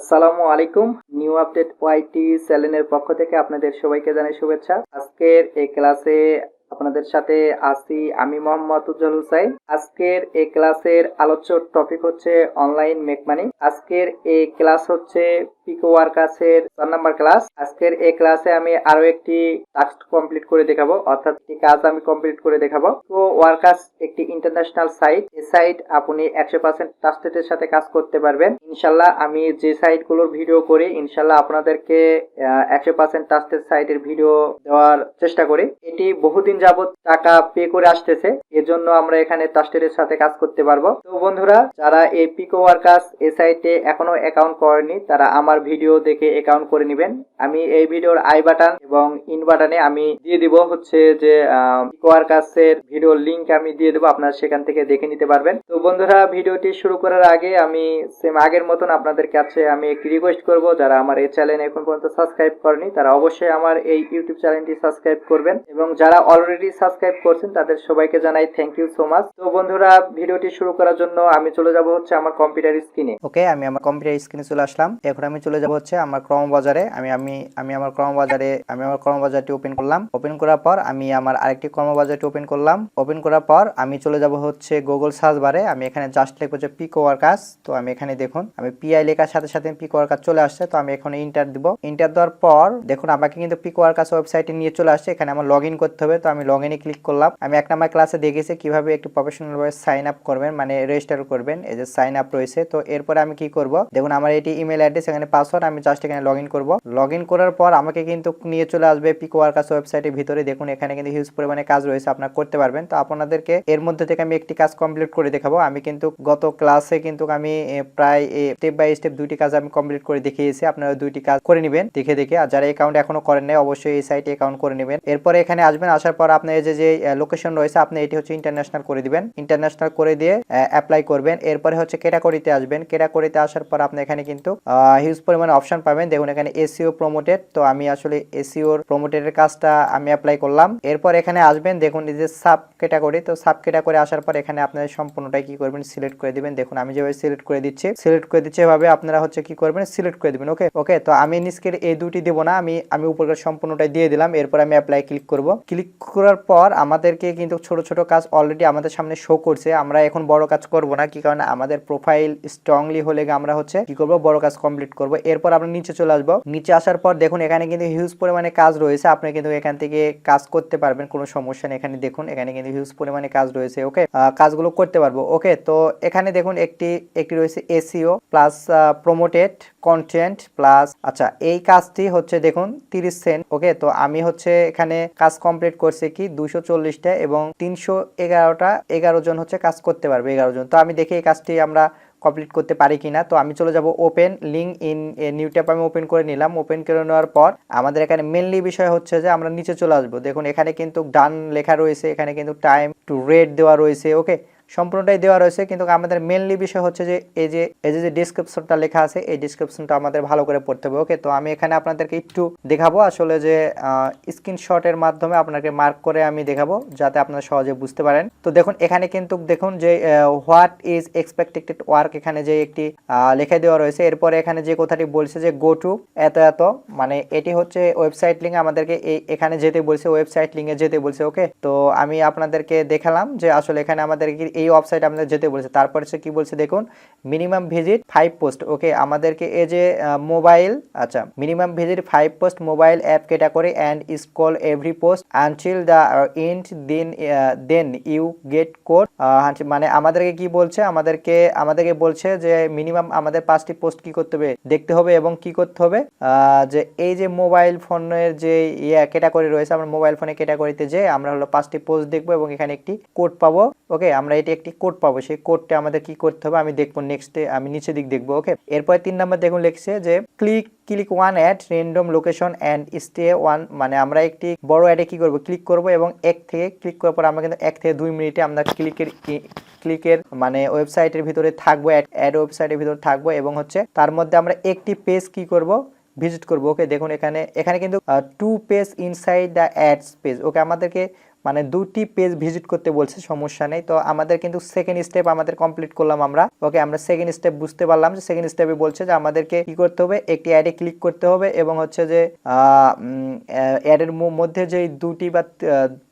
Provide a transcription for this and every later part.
আসসালামু আলাইকুম। New update ওয়াইটি চ্যানেলের পক্ষ থেকে আপনাদের সবাইকে জানাই শুভেচ্ছা। আজকের এই ক্লাসে আপনাদের সাথে আছি আমি মোহাম্মদ উজ্জ্বল হুসাইন। আজকের এই ক্লাসের আলোচ্য টপিক হচ্ছে অনলাইন মেক মানি। আজকের এই ক্লাস হচ্ছে পিকওয়ার্কার্সের 4 নাম্বার ক্লাস। আজকের এই ক্লাসে আমি আরো একটি টাস্ক কমপ্লিট করে দেখাবো, অর্থাৎ একটি কাজ আমি কমপ্লিট করে দেখাবো। পিকওয়ার্কার্স একটি ইন্টারন্যাশনাল সাইট। এই সাইট আপনি 100% ট্রাস্টেডের সাথে কাজ করতে পারবেন। ইনশাল্লাহ আমি যে সাইটগুলোর ভিডিও করি ইনশাল্লাহ আপনাদেরকে 100% ট্রাস্টেড সাইটের ভিডিও দেওয়ার চেষ্টা করি। এটি বহুদিন যাবত টাকা পে করে আসতেছে, এজন্য আমরা এখানে ট্রাস্টেডের সাথে কাজ করতে পারবো। তো বন্ধুরা, যারা এই পিকওয়ার্কার্স এই সাইটে এখনো অ্যাকাউন্ট করেনি তারা আমার ভিডিও দেখে অ্যাকাউন্ট করে নেবেন। আমি এই ভিডিওর আই বাটন এবং ইন বাটনে আমি দিয়ে দিব হচ্ছে যে পিকওয়ার্কার্স এর ভিডিওর লিংক আমি দিয়ে দেবো, আপনারা সেখান থেকে দেখে নিতে পারবেন। তো বন্ধুরা, ভিডিওটি শুরু করার আগে আমি সেম আগের মতন আপনাদের কাছে আমি একটি রিকোয়েস্ট করব, যারা আমার এই চ্যানেল এখন পর্যন্ত সাবস্ক্রাইব করেনি তারা অবশ্যই আমার এই ইউটিউব চ্যানেলটি সাবস্ক্রাইব করবেন, এবং যারা অলরেডি সাবস্ক্রাইব করছেন তাদের সবাইকে জানাই থ্যাংক ইউ সো মাচ। তো বন্ধুরা, ভিডিওটি শুরু করার জন্য আমি চলে যাব হচ্ছে আমার কম্পিউটার স্ক্রিনে। ওকে, আমি আমার কম্পিউটার স্ক্রিনে চলে আসলাম। এখন আমি চলে যাব হচ্ছে আমার ক্রম বাজারে। আমি আমার ক্রম বাজারটি ওপেন করলাম। ওপেন করার পর আমি আমার আরেকটি ক্রম বাজারটি ওপেন করলাম। ওপেন করার পর আমি চলে যাব হচ্ছে গুগল সার্চ বারে। আমি এখানে জাস্ট লিখব যে পিকওয়ার্কার্স। তো আমি এখানে দেখুন আমি পিআই লেখার সাথে সাথে পিকওয়ার্কার্স চলে আসছে। তো আমি এখন এন্টার দিব। এন্টার দেওয়ার পর দেখুন আমাকে কিন্তু পিকওয়ার্কার্স ওয়েবসাইটে নিয়ে চলে আসছে। এখানে আমার লগইন করতে হবে। তো আমি লগইনে ক্লিক করলাম। আমি 1 নাম্বার ক্লাসে দেখেছি কিভাবে একটু প্রফেশনাল ভাবে সাইন আপ করবেন, মানে রেজিস্টার করবেন। এই যে সাইন আপ রয়েছে। তো এরপরে আমি কি করব, দেখুন আমার এটি ইমেল অ্যাড্রেস, এখানে পাসওয়ার্ড, আমি জাস্ট এখানে লগইন করব। লগইন করার পর আমাকে কিন্তু নিয়ে চলে আসবে পিকওয়ার্কার্স ওয়েবসাইটের ভিতরে। দেখুন এখানে কিন্তু হিউজ পরিমাণে কাজ রয়েছে, আপনারা করতে পারবেন। তো আপনাদেরকে এর মধ্যে থেকে আমি একটি কাজ কমপ্লিট করে দেখাবো। আমি কিন্তু গত ক্লাসে কিন্তু আমি প্রায় স্টেপ বাই স্টেপ 2টি কাজ আমি কমপ্লিট করে দেখিয়েছি। আপনারা 2টি কাজ করে নেবেন দেখে দেখে। আর যারা অ্যাকাউন্ট এখনো করেন নাই অবশ্যই এই সাইটে অ্যাকাউন্ট করে নেবেন। এরপরে এখানে আসবেন, আসার পর আপনার এই যে লোকেশন রয়েছে আপনি এটি হচ্ছে ইন্টারন্যাশনাল করে দিবেন। ইন্টারন্যাশনাল করে দিয়ে অ্যাপ্লাই করবেন। এরপরে হচ্ছে ক্যাটাগরিতে আসবেন। ক্যাটাগরিতে আসার পর আপনি এখানে কিন্তু হিউজ পরিমাণে অপশন পাবেন। দেখুন এখানে এসইও প্রমোটেড। তো আমি আসলে এসইওর প্রমোটেডের কাজটা আমি অ্যাপ্লাই করলাম। এরপর এখানে আসবেন, দেখুন এই যে সাব ক্যাটাগরি। তো সাব ক্যাটাগরি আসার পর এখানে আপনারা সম্পূর্ণটাই কি করবেন, সিলেক্ট করে দিবেন। দেখুন আমি যেভাবে সিলেক্ট করে দিচ্ছি এভাবে আপনারা হচ্ছে কি করবেন, সিলেক্ট করে দিবেন। ওকে, তো আমি নিচকের এই দুটি দেব না, আমি উপরের সম্পূর্ণটাই দিয়ে দিলাম। এরপর আমি অ্যাপ্লাই ক্লিক করব। ক্লিক করার পর আমাদেরকে কিন্তু ছোট ছোট কাজ অলরেডি আমাদের সামনে শো করছে। আমরা এখন বড় কাজ করব না, কি কারণে আমাদের প্রোফাইল স্ট্রংলি হলে আমরা হচ্ছে কি করব, বড় কাজ কমপ্লিট করব। এরপর আমরা নিচে চলে আসবো। নিচে আসার পর দেখুন এখানে কিন্তু হিউজ পরিমাণে কাজ রয়েছে, আপনি কিন্তু এখান থেকে কাজ করতে পারবেন, কোনো সমস্যা নেই। এখানে দেখুন এখানে কিন্তু হিউজ পরিমাণে কাজ রয়েছে। ওকে, কাজগুলো করতে পারবো। ওকে, তো এখানে দেখুন একটি রয়েছে SEO plus promoted content plus, আচ্ছা এই কাজটি হচ্ছে দেখুন 30 সেন্ট। ওকে, তো আমি হচ্ছে এখানে কাজ কমপ্লিট করছি কি 240টা এবং 311 জন হচ্ছে কাজ করতে পারবে, 11 জন। তো আমি দেখি এই কাজটি আমরা কমপ্লিট করতে পারি কিনা। তো আমি চলে যাব open link in new tab, আমি ওপেন করে নিলাম। ওপেন করে নেওয়ার পর আমাদের এখানে মেনলি বিষয় হচ্ছে যে আমরা নিচে চলে আসবো। দেখুন এখানে কিন্তু ডান লেখা রয়েছে, এখানে কিন্তু টাইম টু রেট দেওয়া রয়েছে। ওকে, সম্পূর্ণটাই দেওয়া রয়েছে, কিন্তু আমাদের মেনলি বিষয় হচ্ছে যে এই যে ডেসক্রিপশনটা লেখা আছে এই ডেসক্রিপশনটা আমাদের ভালো করে পড়তে হবে। ওকে, তো আমি এখানে আপনাদেরকে একটু দেখাবো আসলে যে স্ক্রিনশটের মাধ্যমে আপনাকে মার্ক করে আমি দেখাবো যাতে আপনারা সহজে বুঝতে পারেন। তো দেখুন এখানে কিন্তু দেখুন যে হোয়াট ইজ এক্সপেক্টেড ওয়ার্ক, এখানে যে একটি লেখা দেওয়া রয়েছে। এরপরে এখানে যে কথাটি বলছে যে গো টু এত এত, মানে এটি হচ্ছে ওয়েবসাইট লিঙ্ক, আমাদেরকে এখানে যেতে বলছে, ওয়েবসাইট লিঙ্কে যেতে বলছে। ওকে, তো আমি আপনাদেরকে দেখালাম যে আসলে এখানে আমাদেরকে এই ওয়েবসাইট আমাদের যেতে বলছে। তারপরে সে কি বলছে দেখুন, মিনিমাম ভিজিট 5 পোস্ট। ওকে, আমাদেরকে এই যে মোবাইল, আচ্ছা minimum visit 5 post mobile app category and scroll every post until the end then you get code. মানে আমাদেরকে কি বলছে, আমাদেরকে বলছে যে মিনিমাম আমাদের 5টি পোস্ট কি করতে হবে, দেখতে হবে, এবং কি করতে হবে যে এই যে মোবাইল ফোনের যে ক্যাটাগরি রয়েছে, আমরা মোবাইল ফোনের ক্যাটাগরিতে যে আমরা হলো 5টি পোস্ট দেখবো এবং এখানে একটি কোড পাবো। ওকে, আমরা এটি একটি কোড পাবো, সেই কোডটা আমাদের কি করতে হবে আমি দেখবো নেক্সটে, আমি নিচে দিক দেখবো। ওকে, এরপরে 3 নাম্বার দেখুন লিখছে যে click one at random location and stay one, মানে আমরা একটি বড় অ্যাডে কি করব, ক্লিক করব এবং ক্লিক করার পর আমরা কিন্তু 1 থেকে 2 মিনিটে আমরা ক্লিকের মানে ওয়েবসাইটের ভিতরে থাকবো, অ্যাড ওয়েবসাইটের ভিতরে থাকবো এবং হচ্ছে তার মধ্যে আমরা একটি পেজ কি করব, ভিজিট করব। ওকে, দেখুন এখানে কিন্তু 2 page inside the ads page. Okay, আমাদেরকে মানে দুটি পেজ ভিজিট করতে বলছে, সমস্যা নেই। তো আমাদের কিন্তু সেকেন্ড স্টেপ আমাদের কমপ্লিট করলাম আমরা। ওকে, আমরা সেকেন্ড স্টেপ বুঝতে পারলাম যে সেকেন্ড স্টেপে বলছে যে আমাদেরকে কি করতে হবে, একটি অ্যাডে ক্লিক করতে হবে এবং হচ্ছে যে অ্যাডের মধ্যে যে দুটি বা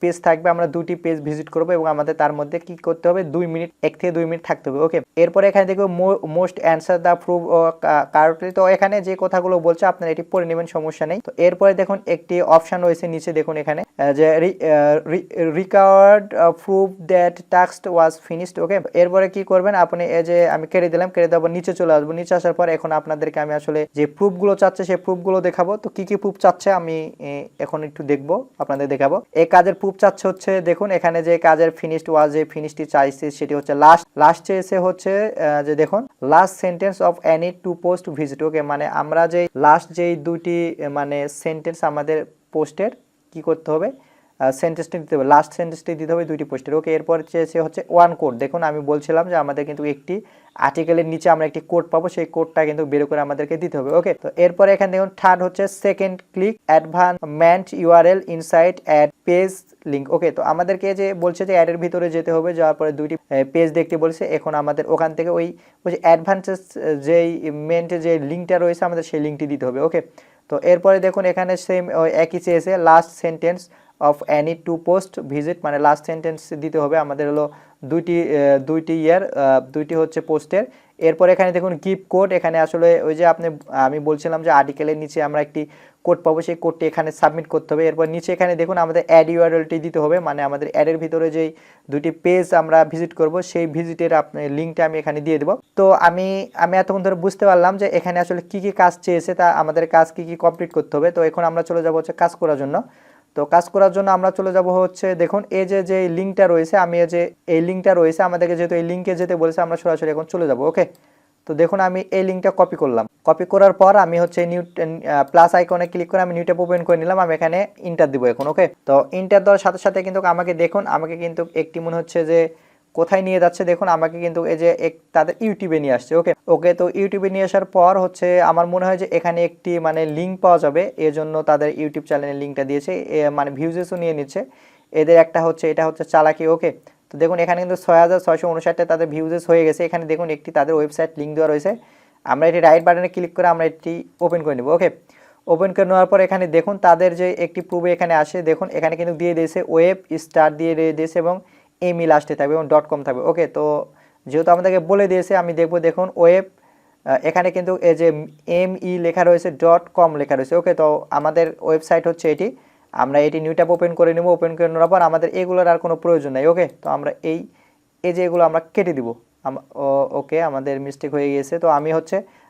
পেজ থাকবে আমরা দুটি পেজ ভিজিট করব এবং আমাদের তার মধ্যে কি করতে হবে 2 মিনিট 1 থেকে 2 মিনিট থাকতে হবে। ওকে, এরপরে এখানে দেখো most answer the proof correctly. তো এখানে যে কথাগুলো বলছে আপনারা এটি পড়ে নেবেন, সমস্যা নেই। তো এরপরে দেখুন একটি অপশন রয়েছে নিচে, দেখুন এখানে যে recovered proof that task was finished. Okay, এরপরে কি করবেন আপনি, এই যে আমি কেটে দিলাম, কেটে দেওয়ার নিচে চলে আসবো। নিচে আসার পর এখন আপনাদেরকে আমি আসলে যে প্রুফগুলো চাচ্ছে সেই প্রুফগুলো দেখাবো। তো কি কি প্রুফ চাচ্ছে আমি এখন একটু দেখবো, আপনাদের দেখাবো। এই কাজের প্রুফ চাচ্ছে হচ্ছে, দেখুন এখানে যে কাজের ফিনিশড ওয়াজ, যে ফিনিশটি চাইছে সেটি হচ্ছে লাস্ট চেয়েছে হচ্ছে যে দেখুন last sentence of any two post visit. Okay, মানে আমরা যে লাস্ট যেই দুটি মানে সেন্টেন্স আমাদের পোস্টের কি করতে হবে, সেন্টেন্সটি দিতে হবে, লাস্ট সেন্টেন্সটি দিতে হবে দুইটি পোস্টের। ওকে, এরপর চেয়েছে হচ্ছে ওয়ান কোড। দেখুন আমি বলছিলাম যে আমাদের কিন্তু একটি আর্টিকেলের নিচে আমরা একটি কোড পাবো, সেই কোডটা কিন্তু বের করে আমাদেরকে দিতে হবে। ওকে, তো এরপরে এখানে দেখুন থার্ড হচ্ছে second click advancement URL inside ad page link. Okay, তো আমাদেরকে যে বলছে যে অ্যাডের ভিতরে যেতে হবে, যাওয়ার পরে দুইটি পেজ দেখতে বলছে। এখন আমাদের ওখান থেকে ওই অ্যাডভান্সেস যেই মেন্ট যে লিঙ্কটা রয়েছে আমাদের সেই লিঙ্কটি দিতে হবে। ওকে, তো এরপরে দেখুন এখানে সেম একই চেয়েছে last sentence of any two post visit, মানে লাস্ট সেন্টেন্স দিতে হবে আমাদের হলো দুইটি হচ্ছে পোস্টের। এরপর এখানে দেখুন গিভ কোড, এখানে আসলে ওই যে আমি বলছিলাম যে আর্টিকেলের নিচে আমরা একটি কোড পাবো, সেই কোডটি এখানে সাবমিট করতে হবে। এরপর নিচে এখানে দেখুন আমাদের অ্যাড ইউআরএলটি দিতে হবে, মানে আমাদের অ্যাডের ভিতরে যেই দুটি পেজ আমরা ভিজিট করব সেই ভিজিটের লিঙ্কটা আমি এখানে দিয়ে দেবো। তো আমি এতক্ষণ ধরে বুঝতে পারলাম যে এখানে আসলে কি কি কাজ চেয়েছে, তা আমাদের কাজ কি কি কমপ্লিট করতে হবে। তো এখন আমরা চলে যাব হচ্ছে কাজ করার জন্য। তো কাজ করার জন্য আমরা চলে যাব হচ্ছে, দেখুন এই যে লিঙ্কটা রয়েছে, আমি এই লিঙ্কটা রয়েছে আমাদেরকে যেহেতু এই লিঙ্কে যেতে বলেছে আমরা সরাসরি এখন চলে যাব। ওকে, তো দেখুন আমি এই লিঙ্কটা কপি করলাম। কপি করার পর আমি হচ্ছে নিউ প্লাস আইকনে ক্লিক করে আমি নিউ ট্যাব ওপেন করে নিলাম। আমি এখানে ইন্টার দিব এখন। ওকে, তো ইন্টার দেওয়ার সাথে সাথে কিন্তু আমাকে কিন্তু একটি মনে হচ্ছে যে কোথায় নিয়ে যাচ্ছে, দেখুন আমাকে কিন্তু এই যে তাদের ইউটিউবে নিয়ে আসছে। ওকে, তো ইউটিউবে নিয়ে আসার পর হচ্ছে আমার মনে হয় যে এখানে একটি মানে লিঙ্ক পাওয়া যাবে, এজন্য তাদের ইউটিউব চ্যানেলের লিঙ্কটা দিয়েছে, মানে ভিউজেসও নিয়ে নিচ্ছে এদের। এটা হচ্ছে চালাকি। ওকে, তো দেখুন এখানে কিন্তু 6659টা তাদের ভিউজেস হয়ে গেছে। এখানে দেখুন একটি তাদের ওয়েবসাইট লিঙ্ক দেওয়া রয়েছে, আমরা এটি রাইট বাটনে ক্লিক করে আমরা এটি ওপেন করে নেব। ওকে, ওপেন করে নেওয়ার পর এখানে দেখুন তাদের যে একটি প্রুফে এখানে আসে, দেখুন এখানে কিন্তু দিয়ে দিয়েছে ওয়েব স্টার দিয়ে দিয়েছে এবং এমই লাস্টে থাকবে এবং .com থাকবে। ওকে, তো যেহেতু আমাদেরকে বলে দিয়েছে আমি দেখব, দেখুন ওয়েব এখানে কিন্তু এই যে এমই লেখা রয়েছে .com লেখা রয়েছে। ওকে, তো আমাদের ওয়েবসাইট হচ্ছে এটি, আমরা এটি নিউ ট্যাব ওপেন করে নেব। ওপেন করে নেওয়ার পর আমাদের এগুলোর আর কোনো প্রয়োজন নাই। ওকে, তো আমরা এই যে এগুলো আমরা কেটে দিব। ওকে, আমাদের মিস্টেক হয়ে গিয়েছে। তো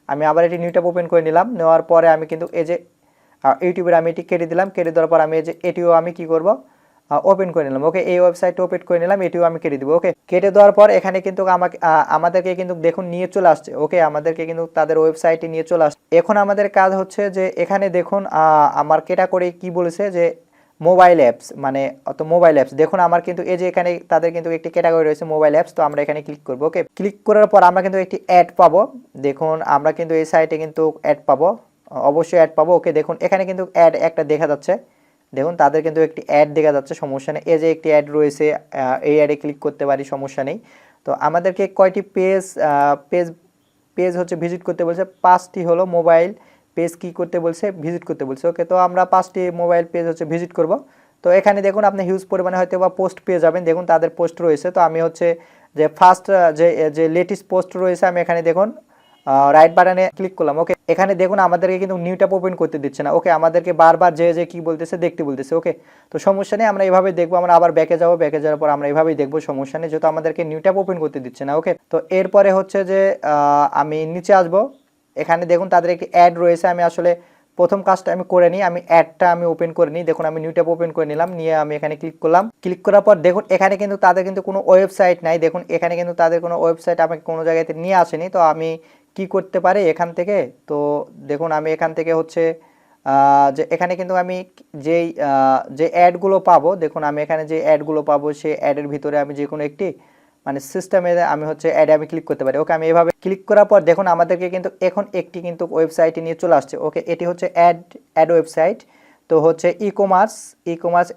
আমি আবার এটি নিউ ট্যাব ওপেন করে নিলাম। নেওয়ার পরে আমি কিন্তু এই যে ইউটিউবের আমি এটি কেটে দিলাম। কেটে দেওয়ার পর আমি এই যে এটিও আমি কি করব, ওপেন করে নিলাম। ওকে, এই ওয়েবসাইটটা ওপেন করে নিলাম, এটিও আমি কেটে দিব। ওকে, কেটে দেওয়ার পর এখানে কিন্তু আমাদেরকে কিন্তু দেখুন নিয়ে চলে আসছে। ওকে, আমাদেরকে কিন্তু তাদের ওয়েবসাইটে নিয়ে চলে আসছে। এখন আমাদের কাজ হচ্ছে যে এখানে দেখুন আমার কেটা করে কি বলেছে যে মোবাইল অ্যাপস, মানে মোবাইল অ্যাপস। দেখুন আমার কিন্তু এই যে এখানে তাদের কিন্তু একটি ক্যাটাগরি রয়েছে মোবাইল অ্যাপস, তো আমরা এখানে ক্লিক করব। ওকে, ক্লিক করার পর আমরা কিন্তু একটি অ্যাড পাবো। দেখুন আমরা কিন্তু এই সাইটে কিন্তু অ্যাড পাবো, অবশ্যই অ্যাড পাবো। ওকে, দেখুন এখানে কিন্তু অ্যাড একটা দেখা যাচ্ছে, দেখুন তাদের কিন্তু একটি অ্যাড দেখা যাচ্ছে, সমস্যা নেই। এই যে একটি অ্যাড রয়েছে, এই অ্যাডে ক্লিক করতে পারি, সমস্যা নেই। তো আমাদেরকে কয়টি পেজ হচ্ছে ভিজিট করতে বলছে, 5টি হলো মোবাইল পেজ কি করতে বলছে, ভিজিট করতে বলছে। ওকে, তো আমরা 5টি মোবাইল পেজ হচ্ছে ভিজিট করব। তো এখানে দেখুন আপনি হিউজ পরিমাণে হয়তো বা পোস্ট পেয়ে যাবেন, দেখুন তাদের পোস্ট রয়েছে। তো আমি হচ্ছে যে ফার্স্ট যে লেটেস্ট পোস্ট রয়েছে আমি এখানে দেখুন রাইট বাটনে ক্লিক করলাম। ওকে, এখানে দেখুন আমাদেরকে কিন্তু নিউ ট্যাব ওপেন করতে দিচ্ছে না। ওকে, আমাদেরকে বারবার যে কি বলতেছে দেখতে বলতেছে। ওকে, তো সমস্যা নেই, আমরা এইভাবে দেখবো। আমরা আবার ব্যাকে যাবো, ব্যাকে যাওয়ার পর আমরা এইভাবেই দেখবো, সমস্যা নেই, যেহেতু আমাদেরকে নিউ ট্যাব ওপেন করতে দিচ্ছে না। ওকে, তো এরপরে হচ্ছে যে আমি নিচে আসবো। এখানে দেখুন তাদের একটি অ্যাড রয়েছে, আমি আসলে প্রথম কাজটা আমি করে নিই, আমি অ্যাডটা আমি ওপেন করে নিই। দেখুন আমি নিউ ট্যাব ওপেন করে নিলাম, নিয়ে আমি এখানে ক্লিক করলাম। ক্লিক করার পর দেখুন এখানে কিন্তু তাদের কিন্তু কোনো ওয়েবসাইট নাই। দেখুন এখানে কিন্তু তাদের কোনো ওয়েবসাইট আমাকে কোনো জায়গাতে নিয়ে আসেনি। তো আমি কি করতে পারি এখান থেকে, তো দেখুন আমি এখান থেকে হচ্ছে যে এখানে কিন্তু আমি যে অ্যাডগুলো পাবো, দেখুন আমি এখানে যে অ্যাডগুলো পাবো সেই অ্যাডের ভিতরে আমি যে কোনো একটি মানে সিস্টেমে আমি হচ্ছে অ্যাডে আমি ক্লিক করতে পারি। ওকে, আমি এভাবে ক্লিক করার পর দেখুন আমাদেরকে কিন্তু এখন একটি কিন্তু ওয়েবসাইটে নিয়ে চলে আসছে। ওকে, এটি হচ্ছে অ্যাড ওয়েবসাইট। তো হচ্ছে e commerce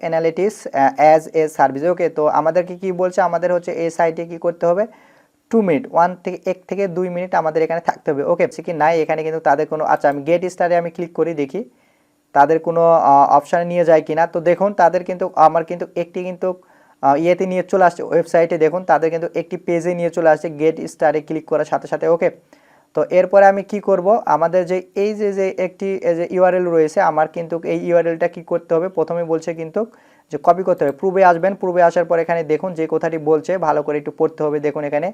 analytics as a service. Okay, তো আমাদেরকে কি বলছে, আমাদের হচ্ছে এই সাইটে কি করতে হবে, 2 মিনিট 1 থেকে 2 মিনিট আমাদের এখানে থাকতে হবে। ওকে, সে কি নাই এখানে কিন্তু তাদের কোনো, আচ্ছা আমি গেট স্টারে আমি ক্লিক করি দেখি তাদের কোনো অপশানে নিয়ে যায় কিনা। তো দেখুন তাদের কিন্তু আমার কিন্তু একটি কিন্তু ইয়েতে নিয়ে চলে আসছে, ওয়েবসাইটে দেখুন তাদের কিন্তু একটি পেজে নিয়ে চলে আসছে গেট স্টারে ক্লিক করার সাথে সাথে। ওকে, তো এরপরে আমি কি করব, আমাদের যে এই যে একটি যে ইউআরএল রয়েছে, আমার কিন্তু এই ইউআরএলটা কি করতে হবে, প্রথমে বলছে কিন্তু যে কপি করতে হবে। প্রুভে আসবেন, প্রুভে আসার পর এখানে দেখুন যে কথাটি বলছে ভালো করে একটু পড়তে হবে। দেখুন এখানে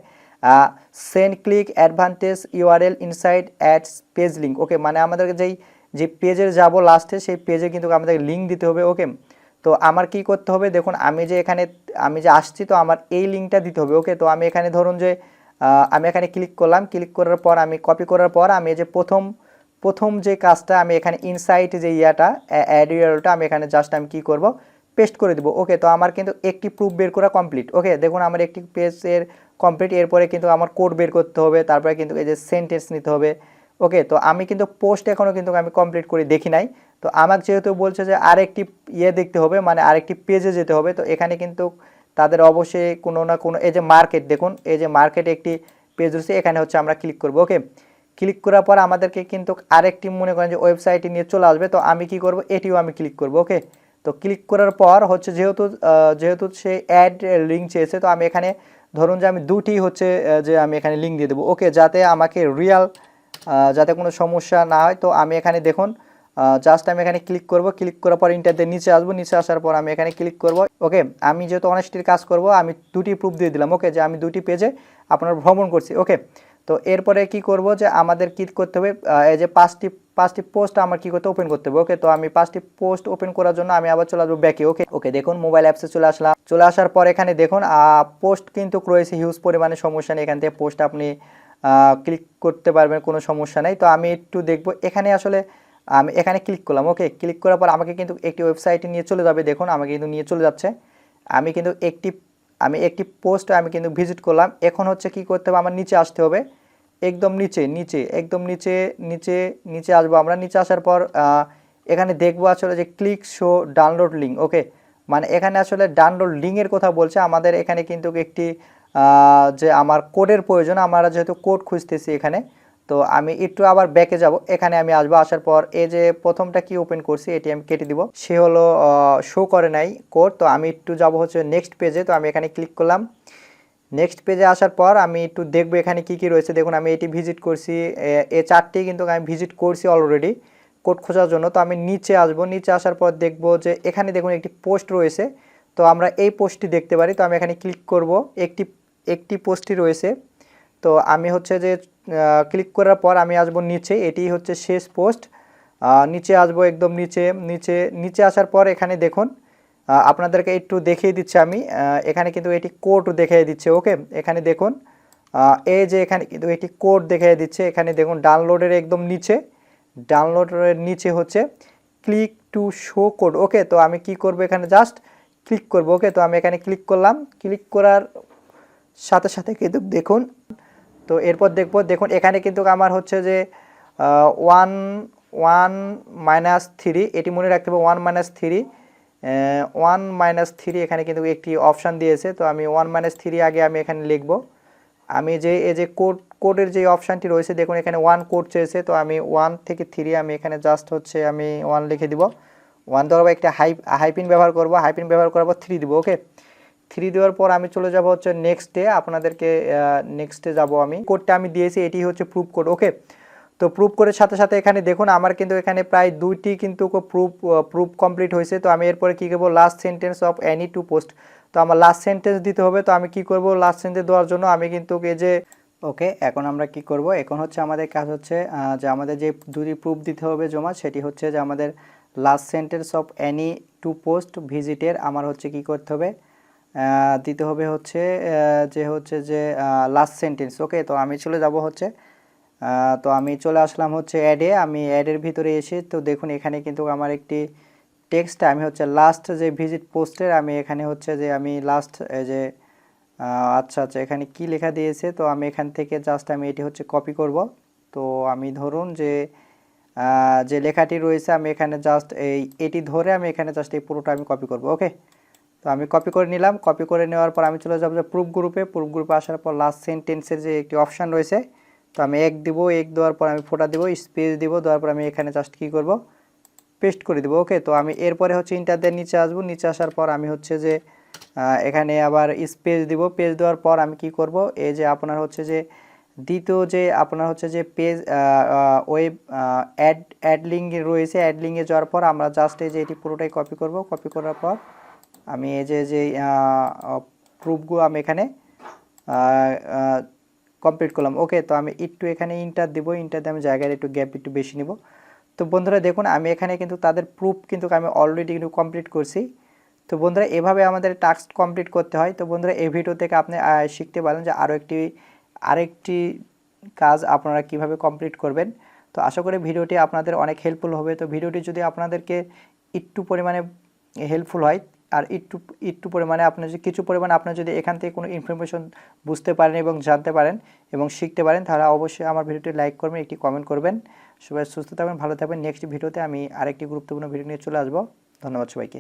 send click advantage URL inside ads page link. Okay, মানে আমাদেরকে যে পেজে যাব লাস্টে সেই পেজে কিন্তু আমাদের লিঙ্ক দিতে হবে। ওকে, তো আমার কি করতে হবে, দেখুন আমি যে আসছি, তো আমার এই লিঙ্কটা দিতে হবে। ওকে, তো আমি এখানে ধরুন যে আমি এখানে ক্লিক করলাম, ক্লিক করার পর আমি কপি করার পর আমি যে প্রথম যে কাজটা আমি এখানে ইনসাইট যে অ্যাড ইউআরএলটা আমি এখানে জাস্ট আমি কি করব, পেস্ট করে দিব। ওকে, তো আমার কিন্তু একটি প্রুফ বের করা কমপ্লিট। ওকে, দেখুন আমার একটি পেজের কমপ্লিট। এরপরে কিন্তু আমার কোড বের করতে হবে, তারপরে কিন্তু এই যে সেন্টেন্স নিতে হবে। ওকে, তো আমি কিন্তু পোস্ট এখনও কিন্তু আমি কমপ্লিট করে দেখি নাই। তো আমাকে যেহেতু বলছে যে আরেকটি দেখতে হবে, মানে আরেকটি পেজে যেতে হবে, তো এখানে কিন্তু তাদের অবশ্যই কোনো না কোনো, এই যে মার্কেট দেখুন, এই যে মার্কেটে একটি পেজ রয়েছে, এখানে হচ্ছে আমরা ক্লিক করব। ওকে, ক্লিক করার পর আমাদেরকে কিন্তু আরেকটি মনে করেন যে ওয়েবসাইটে নিয়ে চলে আসবে, তো আমি কি করব, এটিও আমি ক্লিক করব। ওকে, তো ক্লিক করার পর হচ্ছে যেহেতু সে অ্যাড লিঙ্ক চেয়েছে, তো আমি এখানে ধরুন যে আমি দুটি হচ্ছে যে আমি এখানে লিঙ্ক দিয়ে দেবো। ওকে, যাতে আমাকে যাতে কোনো সমস্যা না হয়। তো আমি এখানে দেখুন জাস্ট আমি এখানে ক্লিক করব, ক্লিক করার পর ইন্টার দিয়ে নিচে আসবো, নিচে আসার পর আমি এখানে ক্লিক করব। ওকে, আমি যেহেতু অনেস্টির কাজ করব, আমি দুটি প্রুফ দিয়ে দিলাম। ওকে, যে আমি দুটি পেজে আপনার ভ্রমণ করছি। ওকে, তো এরপরে কি করব, যে আমাদের কি করতে হবে, এই যে পাঁচটি পোস্ট আমার কি করতে ওপেন করতে হবে। ওকে, তো আমি 5টি পোস্ট ওপেন করার জন্য আমি আবার চলে আসবো ব্যাকে। ওকে ওকে, দেখুন মোবাইল অ্যাপসে চলে আসলাম। চলে আসার পর এখানে দেখুন পোস্ট কিন্তু রয়েছে হিউজ পরিমাণে, সমস্যা নেই, এখান থেকে পোস্ট আপনি ক্লিক করতে পারবেন, কোনো সমস্যা নেই। তো আমি একটু দেখব এখানে আসলে আমি এখানে ক্লিক করলাম। ওকে, ক্লিক করার পর আমাকে কিন্তু একটি ওয়েবসাইটে নিয়ে চলে যাবে। দেখুন আমাকে কিন্তু নিয়ে চলে যাচ্ছে। আমি কিন্তু একটি পোস্ট আমি কিন্তু ভিজিট করলাম। এখন হচ্ছে কি করতে হবে, আমার নিচে আসতে হবে, একদম একদম নিচে আসবো আমরা। নিচে আসার পর এখানে দেখবো আসলে যে click show download link. Okay, মানে এখানে আসলে ডাউনলোড লিঙ্কের কথা বলছে। আমাদের এখানে কিন্তু একটি যে আমার কোডের প্রয়োজন, আমরা যেহেতু কোড খুঁজতেছি এখানে, তো আমি একটু আবার ব্যাকে যাব। এখানে আমি আসবো, আসার পর এই যে প্রথমটা কি ওপেন করছি এটি আমি কেটে দিব, সে হলো শো করে নাই কোড। তো আমি একটু যাব হচ্ছে নেক্সট পেজে, তো আমি এখানে ক্লিক করলাম। নেক্সট পেজে আসার পর আমি একটু দেখবো এখানে কি রয়েছে। দেখুন আমি এটি ভিজিট করছি, এই 4টি কিন্তু আমি ভিজিট করছি অলরেডি কোড খোঁজার জন্য। তো আমি নিচে আসবো, নিচে আসার পর দেখব যে এখানে দেখুন একটি পোস্ট রয়েছে, তো আমরা এই পোস্টটি দেখতে পারি। তো আমি এখানে ক্লিক করব, একটি পোস্টই রয়েছে। তো আমি হচ্ছে যে ক্লিক করার পর আমি আসবো নিচে, এটি হচ্ছে শেষ পোস্ট। নিচে আসবো, একদম নিচে আসার পর এখানে দেখুন আপনাদেরকে একটু দেখিয়ে দিচ্ছি আমি, এখানে কিন্তু এটি কোড দেখিয়ে দিচ্ছে। ওকে, এখানে দেখুন এই যে এখানে কিন্তু এটি কোড দেখিয়ে দিচ্ছে। এখানে দেখুন ডাউনলোডের একদম ডাউনলোডের নিচে হচ্ছে ক্লিক টু শো কোড। ওকে, তো আমি কি করব, এখানে জাস্ট ক্লিক করব। ওকে, তো আমি এখানে ক্লিক করলাম, ক্লিক করার সাথে সাথে কিন্তু দেখুন, তো এরপর দেখুন এখানে কিন্তু আমার হচ্ছে যে 1-3, এটি মনে রাখতে হবে 1-3 এখানে কিন্তু একটি অপশান দিয়েছে। তো আমি 1-3 আগে আমি এখানে লিখব। আমি এই যে কোডের যে অপশানটি রয়েছে, দেখুন এখানে 1 কোড চেয়েছে, তো আমি 1 থেকে 3 আমি এখানে জাস্ট হচ্ছে আমি 1 লিখে দিব। 1 দেওয়ার একটা হাইপিন ব্যবহার করব, হাইপিন ব্যবহার করার পর 3 দিব। ওকে, 3 দেওয়ার পর আমি চলে যাব হচ্ছে নেক্সটে, আপনাদেরকে নেক্সটে যাব। আমি কোডটা আমি দিয়েছি, এটি হচ্ছে প্রুফ কোড। ওকে, তো প্রুফ কোডের সাথে সাথে এখানে দেখুন আমার কিন্তু এখানে প্রায় 2টি কিন্তু প্রুফ কমপ্লিট হয়েছে। তো আমি এরপরে কী করবো, last sentence of any two post, তো আমার লাস্ট সেন্টেন্স দিতে হবে। তো আমি কি করব, লাস্ট সেন্টেন্স দেওয়ার জন্য আমি কিন্তু এই যে ওকে, এখন আমরা কি করব, এখন হচ্ছে আমাদের কাজ হচ্ছে যে আমাদের যে দুটি প্রুফ দিতে হবে জমা, সেটি হচ্ছে যে আমাদের last sentence of any two post ভিজিটের আমার হচ্ছে কি করতে হবে, দিতে হবে হচ্ছে যে লাস্ট সেন্টেন্স। ওকে, তো আমি চলে যাব হচ্ছে তো আমি চলে আসলাম হচ্ছে অ্যাডে। আমি অ্যাডের ভিতরে এসে তো দেখুন এখানে কিন্তু আমার একটি টেক্সট, আমি হচ্ছে লাস্ট যে ভিজিট পোস্টের আমি এখানে হচ্ছে যে আমি লাস্ট যে আচ্ছা এখানে কি লেখা দিয়েছে, তো আমি এখান থেকে জাস্ট আমি এটি হচ্ছে কপি করব। তো আমি ধরুন যে যে লেখাটি রয়েছে আমি এখানে জাস্ট এটি ধরে আমি এখানে জাস্ট এই পুরোটা আমি কপি করব। ওকে, তো আমি কপি করে নিলাম। কপি করে নেওয়ার পর আমি চলে যাব যে প্রুফ গ্রুপে আসার পর লাস্ট সেন্টেন্সের যে একটি অপশান রয়েছে, তো আমি এক দিব, এক দেওয়ার পর আমি ফোটা দিব, স্পেস দিব, দেওয়ার পর আমি এখানে জাস্ট কী করব, পেস্ট করে দেবো। ওকে, তো আমি এরপরে হচ্ছে ইন্টার দিয়ে নিচে আসবো। নিচে আসার পর আমি হচ্ছে যে এখানে আবার স্পেস দিব। পেজ দেওয়ার পর আমি কি করব, এই যে আপনার হচ্ছে যে দ্বিতীয় যে আপনার হচ্ছে যে পেজ ওয়েব অ্যাড লিঙ্ক রয়েছে, অ্যাড লিঙ্কে যাওয়ার পর আমরা জাস্ট এই যে এটি পুরোটাই কপি করব। কপি করার পর আমি এই যে প্রুফগুলো আমি এখানে কমপ্লিট করলাম। ওকে, তো আমি একটু এখানে ইন্টার দিব, ইন্টার দিয়ে আমি জায়গায় একটু গ্যাপ একটু বেশি নিব। তো বন্ধুরা দেখুন আমি এখানে কিন্তু তাদের প্রুফ কিন্তু আমি অলরেডি কিন্তু কমপ্লিট করছি। তো বন্ধুরা এভাবে আমাদের টাস্ক কমপ্লিট করতে হয়। তো বন্ধুরা এই ভিডিও থেকে আপনি শিখতে পারেন যে আরেকটি কাজ আপনারা কিভাবে কমপ্লিট করবেন। তো আশা করি ভিডিওটি আপনাদের অনেক হেল্পফুল হবে। তো ভিডিওটি যদি আপনাদেরকে একটু পরিমাণে হেল্পফুল হয় আর একটু পরিমাণে আপনি যদি কিছু পরিমাণে আপনি যদি এখান থেকে কোনো ইনফরমেশন বুঝতে পারেন এবং জানতে পারেন এবং শিখতে পারেন, তাহলে অবশ্যই আমার ভিডিওটি লাইক করবেন, একটি কমেন্ট করবেন। সবাই সুস্থ থাকবেন, ভালো থাকবেন। নেক্সট ভিডিওতে আমি আরেকটি গুরুত্বপূর্ণ ভিডিও নিয়ে চলে আসবো। ধন্যবাদ সবাইকে।